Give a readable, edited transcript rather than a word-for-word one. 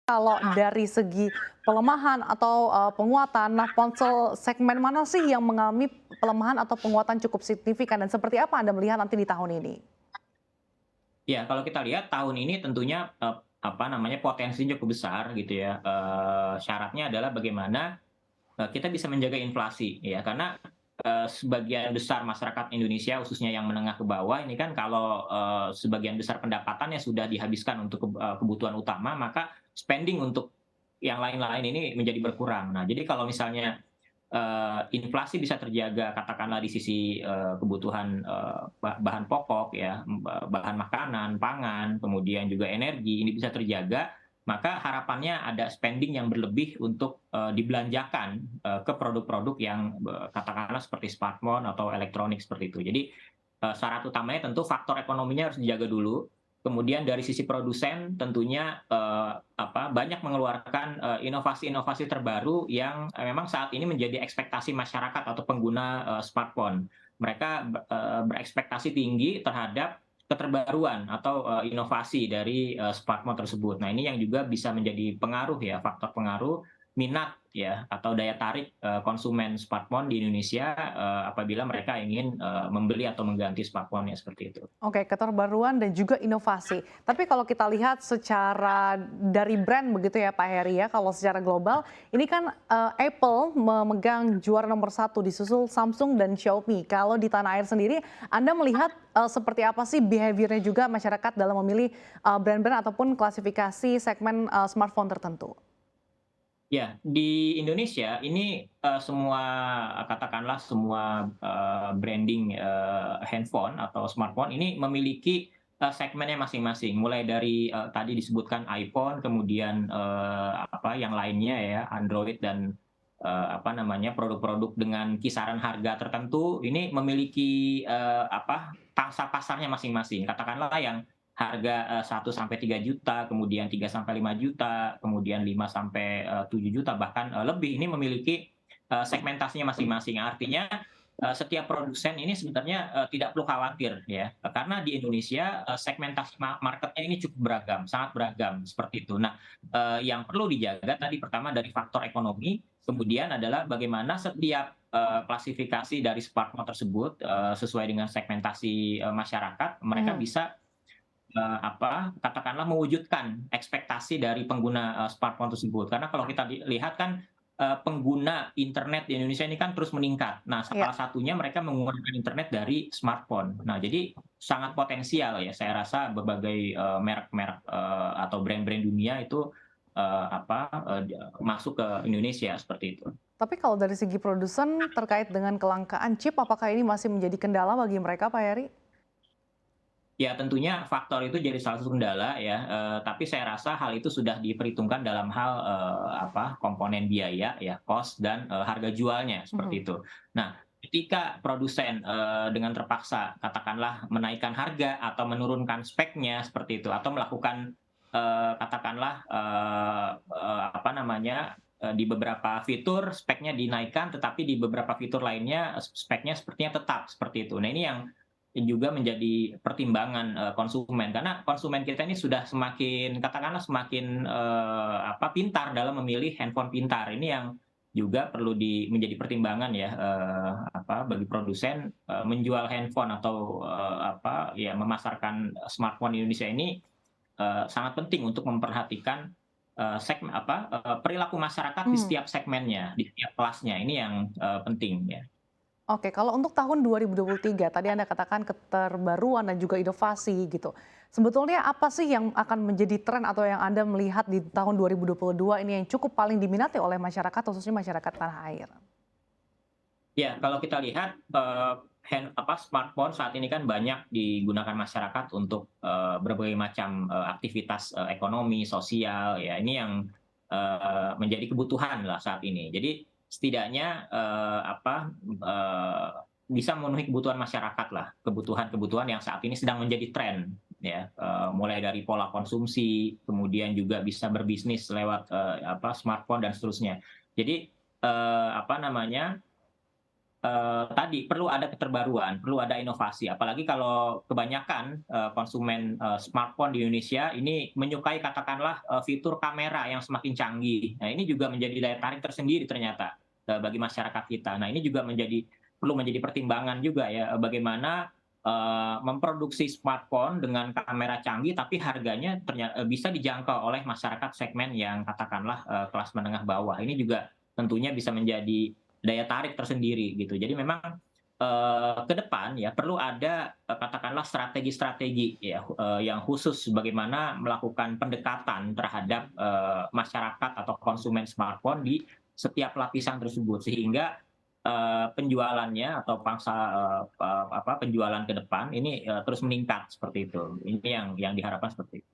Kalau dari segi pelemahan atau, penguatan, nah ponsel segmen mana sih yang mengalami pelemahan atau penguatan cukup signifikan dan seperti apa Anda melihat nanti di tahun ini? Ya, kalau kita lihat tahun ini tentunya, apa namanya, potensinya cukup besar gitu ya, syaratnya adalah bagaimana, kita bisa menjaga inflasi ya, karena, sebagian besar masyarakat Indonesia khususnya yang menengah ke bawah ini kan kalau, sebagian besar pendapatannya sudah dihabiskan untuk kebutuhan utama, maka spending untuk yang lain-lain ini menjadi berkurang. Nah, jadi kalau misalnya inflasi bisa terjaga katakanlah di sisi, kebutuhan, bahan pokok ya, bahan makanan, pangan, kemudian juga energi ini bisa terjaga, maka harapannya ada spending yang berlebih untuk, dibelanjakan, ke produk-produk yang, katakanlah seperti smartphone atau elektronik seperti itu. Jadi, syarat utamanya tentu faktor ekonominya harus dijaga dulu, kemudian dari sisi produsen tentunya, banyak mengeluarkan, inovasi-inovasi terbaru yang, memang saat ini menjadi ekspektasi masyarakat atau pengguna, smartphone. Mereka berekspektasi tinggi terhadap keterbaruan atau, inovasi dari, smartphone tersebut. Nah, ini yang juga bisa menjadi pengaruh ya, faktor pengaruh minat ya, atau daya tarik, konsumen smartphone di Indonesia, apabila mereka ingin, membeli atau mengganti smartphone-nya, seperti itu. Oke, keterbaruan dan juga inovasi. Tapi kalau kita lihat secara dari brand begitu ya Pak Heri ya, kalau secara global ini kan, Apple memegang juara nomor satu disusul Samsung dan Xiaomi. Kalau di tanah air sendiri Anda melihat, seperti apa sih behavior-nya juga masyarakat dalam memilih, brand-brand ataupun klasifikasi segmen, smartphone tertentu? Ya, di Indonesia ini, semua katakanlah semua, branding, handphone atau smartphone ini memiliki, segmennya masing-masing. Mulai dari, tadi disebutkan iPhone, kemudian, yang lainnya ya, Android dan, produk-produk dengan kisaran harga tertentu, ini memiliki, pangsa pasarnya masing-masing. Katakanlah yang harga, 1 sampai 3 juta, kemudian 3 sampai 5 juta, kemudian 5 sampai, 7 juta, bahkan, lebih, ini memiliki, segmentasinya masing-masing. Artinya, setiap produsen ini sebenarnya, tidak perlu khawatir ya, karena di Indonesia, segmentasi marketnya ini cukup beragam, sangat beragam, seperti itu. Nah, yang perlu dijaga tadi pertama dari faktor ekonomi, kemudian adalah bagaimana setiap, klasifikasi dari smartphone tersebut, sesuai dengan segmentasi, masyarakat, mereka Mhm. bisa katakanlah mewujudkan ekspektasi dari pengguna, smartphone tersebut. Karena kalau kita lihat kan, pengguna internet di Indonesia ini kan terus meningkat. Nah, Iya. salah satunya mereka menggunakan internet dari smartphone. Nah, jadi sangat potensial ya, saya rasa berbagai, merek-merek, atau brand-brand dunia itu, masuk ke Indonesia, seperti itu. Tapi kalau dari segi produsen terkait dengan kelangkaan chip, apakah ini masih menjadi kendala bagi mereka Pak Heri? Ya tentunya faktor itu jadi salah satu kendala ya, tapi saya rasa hal itu sudah diperhitungkan dalam hal, komponen biaya ya, cost dan, harga jualnya, seperti Mhm. itu. Nah, ketika produsen, dengan terpaksa katakanlah menaikkan harga atau menurunkan speknya seperti itu, atau melakukan, katakanlah, di beberapa fitur speknya dinaikkan, tetapi di beberapa fitur lainnya speknya sepertinya tetap, seperti itu. Nah, ini yang juga menjadi pertimbangan, konsumen. Karena konsumen kita ini sudah semakin katakanlah semakin, pintar dalam memilih handphone pintar. Ini yang juga perlu menjadi pertimbangan ya, bagi produsen, menjual handphone atau, memasarkan smartphone di Indonesia ini, sangat penting untuk memperhatikan, perilaku masyarakat di Mmm. setiap segmennya, di setiap kelasnya. Ini yang, penting ya. Oke, kalau untuk tahun 2023 tadi Anda katakan keterbaruan dan juga inovasi gitu. Sebetulnya apa sih yang akan menjadi tren atau yang Anda melihat di tahun 2022 ini yang cukup paling diminati oleh masyarakat, khususnya masyarakat tanah air? Ya, kalau kita lihat, smartphone saat ini kan banyak digunakan masyarakat untuk, berbagai macam, aktivitas, ekonomi, sosial, ya ini yang, menjadi kebutuhan lah saat ini. Jadi setidaknya, bisa memenuhi kebutuhan masyarakat lah, kebutuhan-kebutuhan yang saat ini sedang menjadi tren, ya, mulai dari pola konsumsi, kemudian juga bisa berbisnis lewat, smartphone dan seterusnya. Jadi, apa namanya tadi perlu ada keterbaruan, perlu ada inovasi. Apalagi kalau kebanyakan, konsumen, smartphone di Indonesia ini menyukai katakanlah, fitur kamera yang semakin canggih. Nah, ini juga menjadi daya tarik tersendiri ternyata, bagi masyarakat kita. Nah, ini juga perlu menjadi pertimbangan juga ya, bagaimana, memproduksi smartphone dengan kamera canggih, tapi harganya bisa dijangkau oleh masyarakat segmen yang katakanlah, kelas menengah bawah. Ini juga tentunya bisa menjadi daya tarik tersendiri gitu. Jadi memang, ke depan ya perlu ada, katakanlah strategi-strategi ya, yang khusus bagaimana melakukan pendekatan terhadap, masyarakat atau konsumen smartphone di setiap lapisan tersebut. Sehingga, penjualannya atau pangsa, penjualan ke depan ini, terus meningkat seperti itu. Ini yang diharapkan seperti itu.